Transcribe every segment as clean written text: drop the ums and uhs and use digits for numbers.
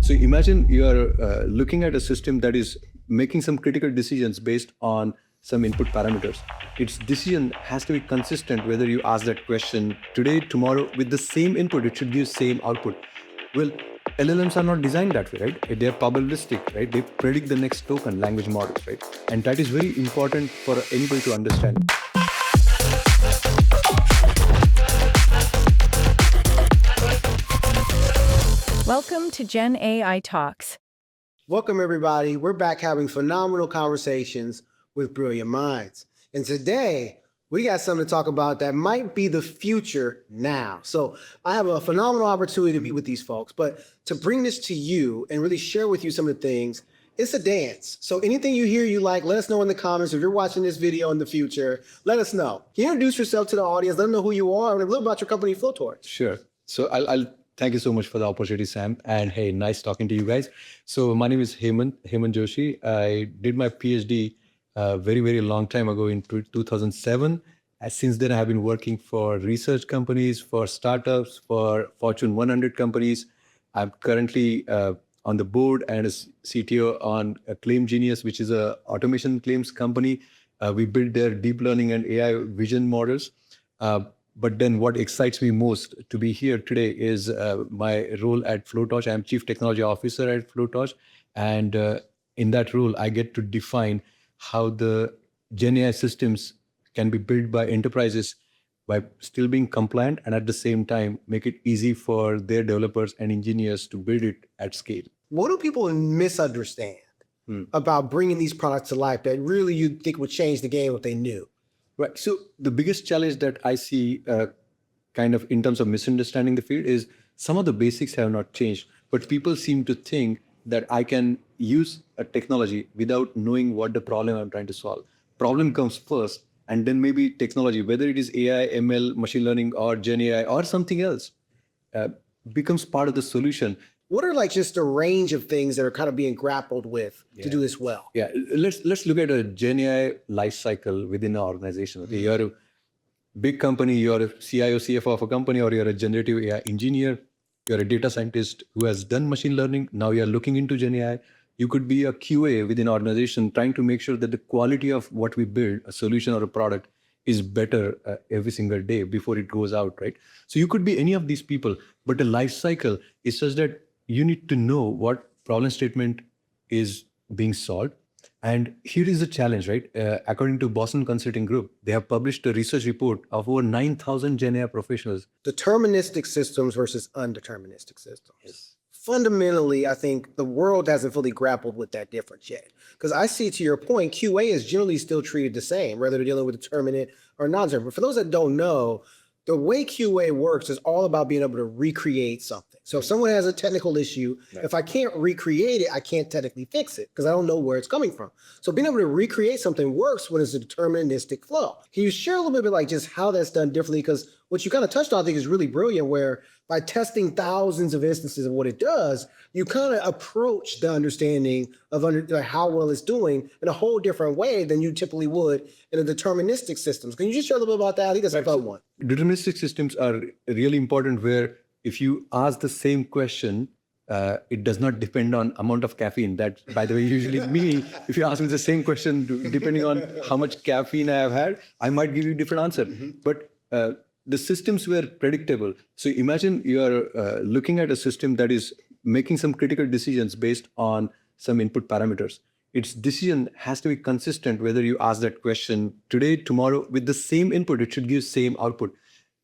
So imagine you are looking at a system that is making some critical decisions based on some input parameters. Its decision has to be consistent whether you ask that question today, tomorrow, with the same input, it should give same output. Well, LLMs are not designed that way, right? They're probabilistic, right? They predict the next token, language models, right? And that is very important for anybody to understand. Welcome to Gen AI Talks. Welcome, everybody. We're back having phenomenal conversations with brilliant minds. And today, we got something to talk about that might be the future now. So I have a phenomenal opportunity to be with these folks, but to bring this to you and really share with you some of the things, it's a dance. So anything you hear you like, let us know in the comments. If you're watching this video in the future, let us know. Can you introduce yourself to the audience? Let them know who you are and a little about your company, FloTorch. Sure. So I'll thank you so much for the opportunity, Sam. And hey, nice talking to you guys. So my name is Hemant Joshi. I did my PhD very, very long time ago in 2007. Since then, I have been working for research companies, for startups, for Fortune 100 companies. I'm currently on the board and a CTO on Claim Genius, which is a automation claims company. We build their deep learning and AI vision models. But then what excites me most to be here today is my role at FloTorch. I'm Chief Technology Officer at FloTorch. And in that role, I get to define how the Gen AI systems can be built by enterprises by still being compliant and at the same time make it easy for their developers and engineers to build it at scale. What do people misunderstand about bringing these products to life that really you think would change the game if they knew? Right. So the biggest challenge that I see kind of in terms of misunderstanding the field is some of the basics have not changed, but people seem to think that I can use a technology without knowing what the problem I'm trying to solve. Problem comes first, and then maybe technology, whether it is AI, ML, machine learning, or Gen AI, or something else, becomes part of the solution. What are like just a range of things that are kind of being grappled with to do this well? Yeah, let's look at a Gen AI life cycle within an organization. Okay, you're a big company, you're a CIO, CFO of a company, or you're a generative AI engineer, you're a data scientist who has done machine learning. Now you're looking into Gen AI. You could be a QA within an organization trying to make sure that the quality of what we build, a solution or a product, is better every single day before it goes out, right? So you could be any of these people, but the life cycle is such that you need to know what problem statement is being solved. And here is the challenge, right? According to Boston Consulting Group, they have published a research report of over 9,000 Gen AI professionals. Deterministic systems versus undeterministic systems. Yes. Fundamentally, I think the world hasn't fully grappled with that difference yet. Because I see, to your point, QA is generally still treated the same, whether they're dealing with determinate or non-determinate. But for those that don't know, the way QA works is all about being able to recreate something. So if someone has a technical issue, if I can't recreate it, I can't technically fix it because I don't know where it's coming from. So being able to recreate something works when it's a deterministic flow. Can you share a little bit like just how that's done differently? Because what you kind of touched on, I think, is really brilliant, where by testing thousands of instances of what it does, you kind of approach the understanding of how well it's doing in a whole different way than you typically would in a deterministic systems. Can you just share a little bit about that? I think that's a fun one. Deterministic systems are really important where if you ask the same question, it does not depend on amount of caffeine. That, by the way, usually me, if you ask me the same question, depending on how much caffeine I have had, I might give you a different answer. But the systems were predictable. So imagine you are looking at a system that is making some critical decisions based on some input parameters. Its decision has to be consistent whether you ask that question today, tomorrow, with the same input, it should give same output.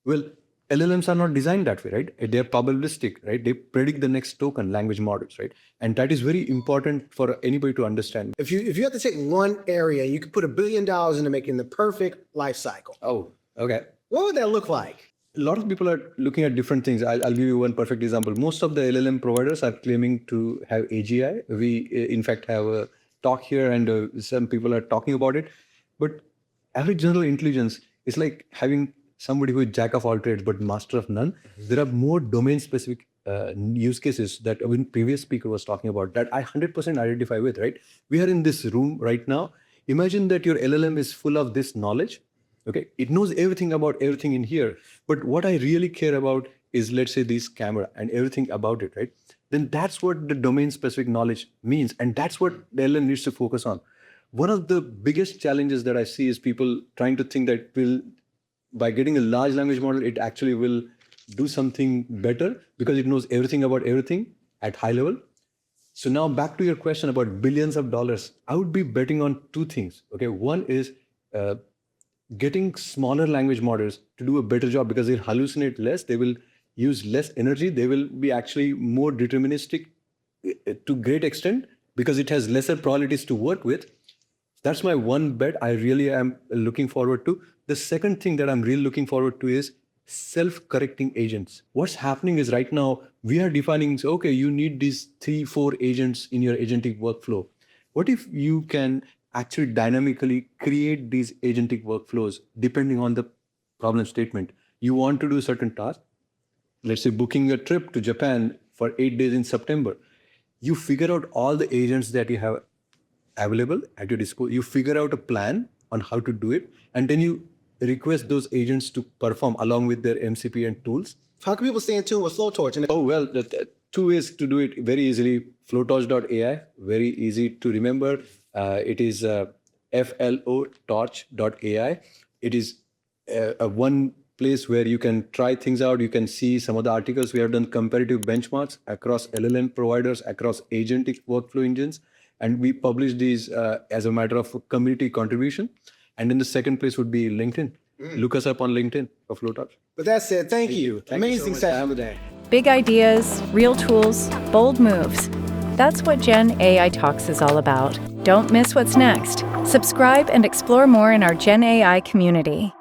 Well, LLMs are not designed that way, right? They're probabilistic, right? They predict the next token, language models, right? And that is very important for anybody to understand. If you have to take one area, you could put $1 billion into making the perfect life cycle. Oh, okay. What would that look like? A lot of people are looking at different things. I'll give you one perfect example. Most of the LLM providers are claiming to have AGI. We, in fact, have a talk here and some people are talking about it. But average general intelligence is like having somebody who is jack of all trades but master of none. There are more domain-specific use cases that a previous speaker was talking about that I 100% identify with, right? We are in this room right now. Imagine that your LLM is full of this knowledge. Okay, it knows everything about everything in here. But what I really care about is, let's say, this camera and everything about it, right? then that's what the domain-specific knowledge means. And that's what the LLM needs to focus on. One of the biggest challenges that I see is people trying to think that by getting a large language model, it actually will do something better because it knows everything about everything at high level. So now back to your question about billions of dollars, I would be betting on two things. Okay, one is getting smaller language models to do a better job because they hallucinate less, they will use less energy, they will be actually more deterministic to great extent because it has lesser probabilities to work with. That's my one bet I really am looking forward to. The second thing that I'm really looking forward to is self-correcting agents. What's happening is right now we are defining, so, okay, you need these 3-4 agents in your agentic workflow. What if you can actually dynamically create these agentic workflows depending on the problem statement? You want to do a certain task, let's say booking a trip to Japan for 8 days in September. You figure out all the agents that you have available at your disposal. You figure out a plan on how to do it, and then you request those agents to perform along with their MCP and tools. How can people stay in tune with FloTorch? Oh, well, the two ways to do it very easily. FloTorch.ai, very easy to remember. It is FloTorch.ai. It is a one place where you can try things out. You can see some of the articles. We have done comparative benchmarks across LLM providers, across agentic workflow engines. And we publish these as a matter of community contribution. And then the second place would be LinkedIn. Look us up on LinkedIn for FloTorch. But that said, thank you. Amazing session today. Big ideas, real tools, bold moves. That's what Gen AI Talks is all about. Don't miss what's next. Subscribe and explore more in our Gen AI community.